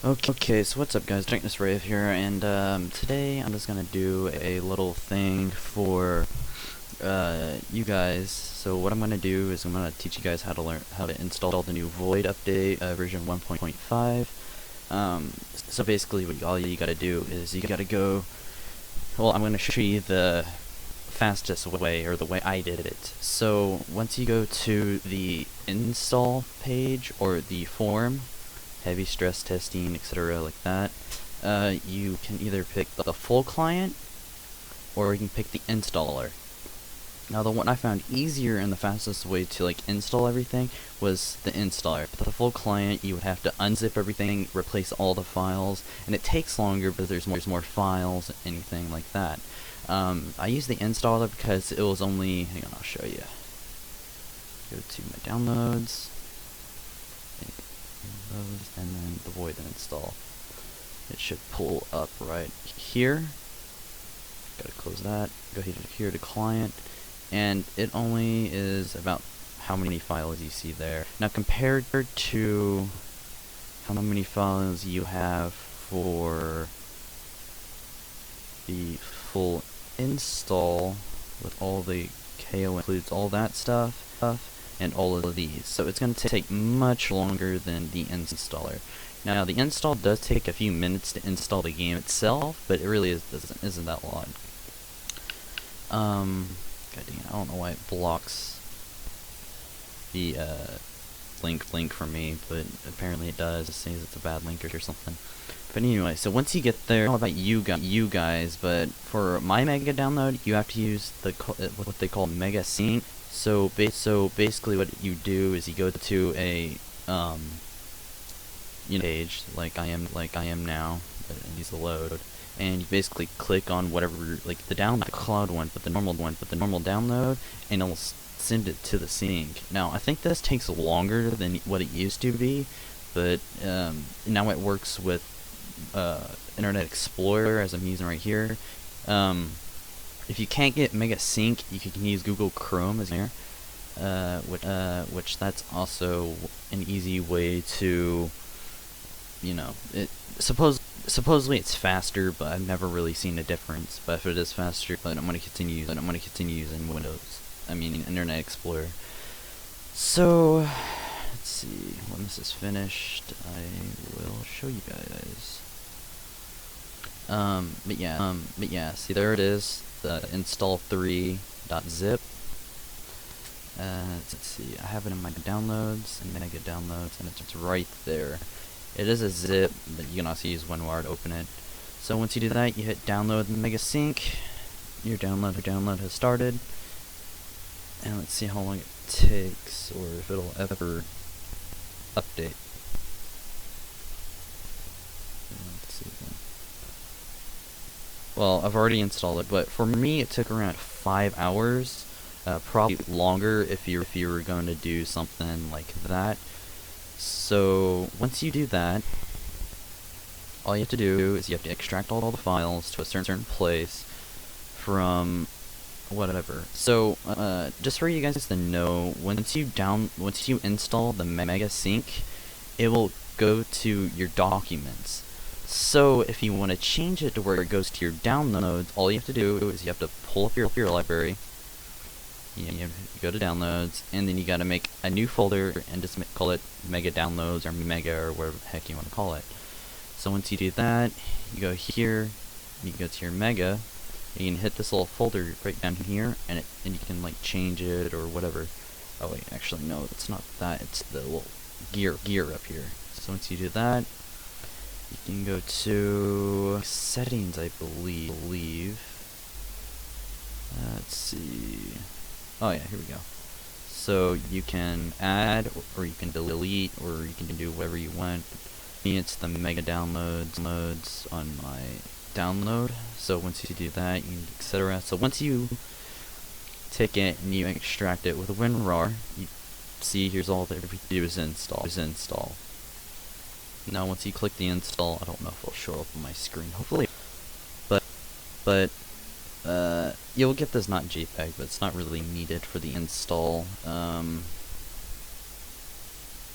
Okay, so what's up guys, Darkness Rave here, and today I'm just gonna do a little thing for you guys. So what I'm gonna do is I'm gonna teach you guys how to install the new Void update, version 1.5. So basically all you gotta do is you gotta go, well, I'm gonna show you the fastest way, or the way I did it. So once you go to the install page, or the form, heavy stress testing, etc., like that, you can either pick the full client, or you can pick the installer. Now the one I found easier and the fastest way to install everything was the installer. But the full client, you would have to unzip everything, replace all the files, and it takes longer because there's more files, anything like that. I used the installer because it was only, hang on, I'll show you. Go to my downloads, and then the Void install. It should pull up right here. Gotta close that. Go here to client, and it only is about how many files you see there. Now compared to how many files you have for the full install, with all the KO includes all that stuff and all of these, so it's going to take much longer than the installer. Now the install does take a few minutes to install the game itself, but it really isn't that long. God dang it, I don't know why it blocks the link for me, but apparently it does. It says it's a bad link or something. But anyway, so once you get there, I don't know about you guys, but for my mega download, you have to use what they call mega sync. So basically, what you do is you go to a page like I am now, but it needs to load, and you basically click on whatever, like the cloud one, but the normal download, and it'll send it to the sync. Now I think this takes longer than what it used to be, but now it works with Internet Explorer, as I'm using right here. If you can't get Mega Sync, you can use Google Chrome as here, which that's also an easy way to, supposedly it's faster, but I've never really seen a difference. But if it is faster, but I'm gonna continue using Windows. I mean Internet Explorer. So let's see. When this is finished, I will show you guys. But yeah. See, there it is. The install3.zip. Let's see. I have it in my downloads and mega downloads, and it's right there. It is a zip, but you can also use WinRAR to open it. So once you do that, you hit download mega sync. Your download has started, and let's see how long it takes, or if it'll ever update. Let's see. Well, I've already installed it, but for me it took around 5 hours. Probably longer if you were going to do something like that. So once you do that, all you have to do is you have to extract all the files to a certain place from whatever. So just for you guys to know, once you install the Mega Sync, it will go to your documents. So if you want to change it to where it goes to your downloads, all you have to do is you have to pull up your library. You go to downloads, and then you gotta make a new folder and just call it Mega Downloads or Mega or whatever the heck you want to call it. So once you do that, you go here, you go to your Mega, and you can hit this little folder right down here, and you can change it or whatever. Oh wait, actually no, it's not that. It's the little gear up here. So once you do that, you can go to settings, I believe. Let's see. Oh yeah, here we go. So you can add, or you can delete, or you can do whatever you want. Me, it's the mega downloads on my download. So once you do that, etc. So once you take it and you extract it with WinRAR, you see here's all that everything you do is install. Now once you click the install, I don't know if it'll show up on my screen, hopefully, but you'll get this not JPEG, but it's not really needed for the install.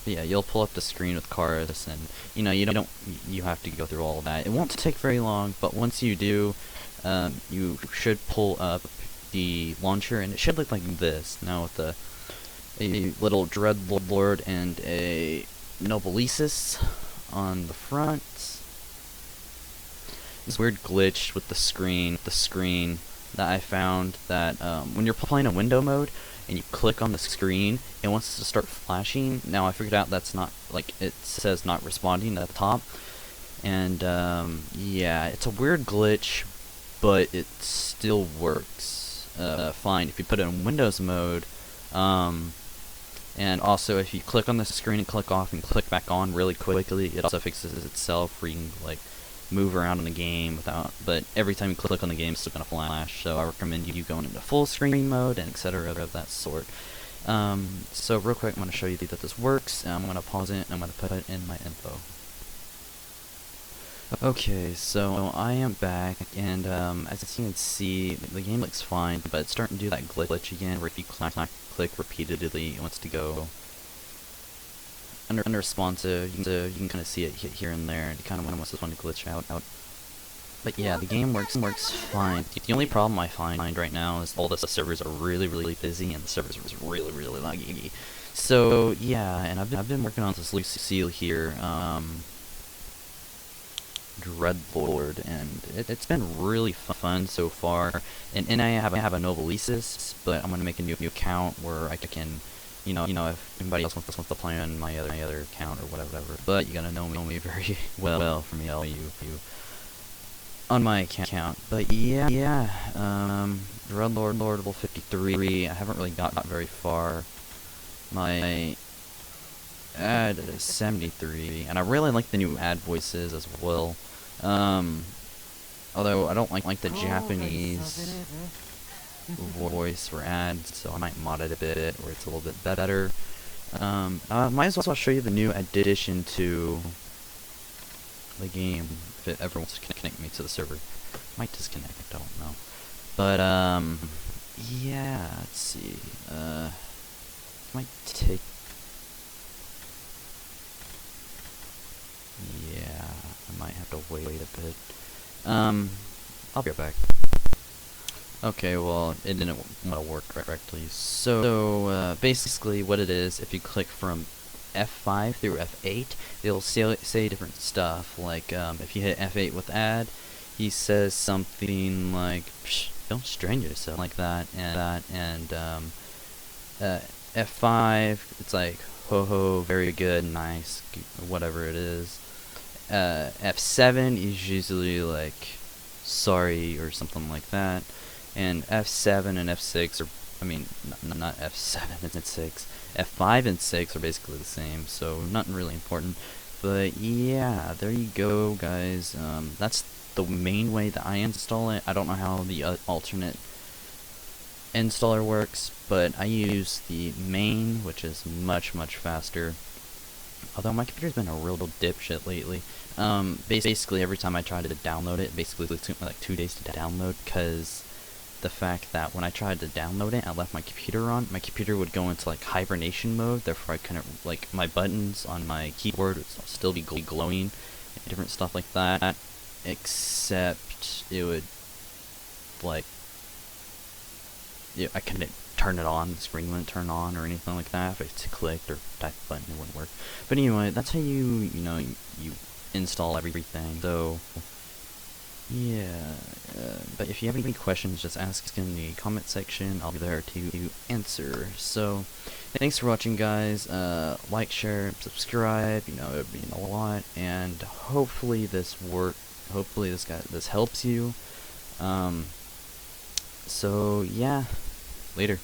But yeah, you'll pull up the screen with cars, and you have to go through all of that. It won't take very long, but once you do, you should pull up the launcher, and it should look like this. Now with a little Dreadlord and a Nobilisis on the front. This weird glitch with the screen that I found that when you're playing in window mode and you click on the screen, it wants to start flashing. Now I figured out that's not, like, it says not responding at the top, and yeah, it's a weird glitch, but it still works fine if you put it in Windows mode. And also, if you click on the screen and click off and click back on really quickly, it also fixes itself, where you can, like, move around in the game without, but every time you click on the game, it's still gonna flash. So I recommend you going into full screen mode and etc. of that sort. So real quick, I'm gonna show you that this works. I'm gonna pause it and I'm gonna put it in my info. Okay, so I am back, and as you can see, the game looks fine, but it's starting to do that glitch again, where if you click repeatedly, it wants to go unresponsive. You can kind of see it here and there, and it kind of wants to glitch out. But yeah, the game works fine. The only problem I find right now is all the servers are really busy, and the servers are really laggy. So yeah, and I've been working on this Lucille here, Dreadlord, and it's been really fun so far. And I have a Nobilisis, but I'm gonna make a new account where I can, if anybody else wants to play on my other account or whatever. But you gotta know me very well for me to tell you on my account. But yeah, Dreadlord level 53. I haven't really got very far. My ad is 73, and I really like the new ad voices as well. Although I don't like the Japanese voice for ads, so I might mod it a bit where it's a little bit better. Might as well show you the new addition to the game, if it ever wants to connect me to the server. Might disconnect, I don't know. But yeah, let's see. Might take. Yeah, I might have to wait a bit. I'll be right back. Okay, well, it didn't want to work correctly. So basically what it is, if you click from F5 through F8, it'll say different stuff. Like, if you hit F8 with add, he says something like, don't strain yourself, like that, and F5, it's like, ho, very good, nice, whatever it is. F7 is usually like, sorry, or something like that. And F7 and F6 are, I mean, not F7 and 6, F5 and 6 are basically the same, so nothing really important. But yeah, there you go, guys. That's the main way that I install it. I don't know how the alternate installer works, but I use the main, which is much faster. Although my computer's been a real dipshit lately. Basically every time I try to download it, basically it took me like 2 days to download, because the fact that when I tried to download it, I left my computer on, my computer would go into like hibernation mode, therefore I couldn't, like, my buttons on my keyboard would still be glowing, and different stuff like that, except it would, like, I couldn't turn it on, the screen wouldn't turn on or anything like that. If I clicked or typed a button, it wouldn't work. But anyway, that's how you install everything. So yeah, but if you have any questions, just ask in the comment section. I'll be there to answer. So thanks for watching, guys. Like, share, subscribe, it would mean a lot, and hopefully this helps you. So yeah, later.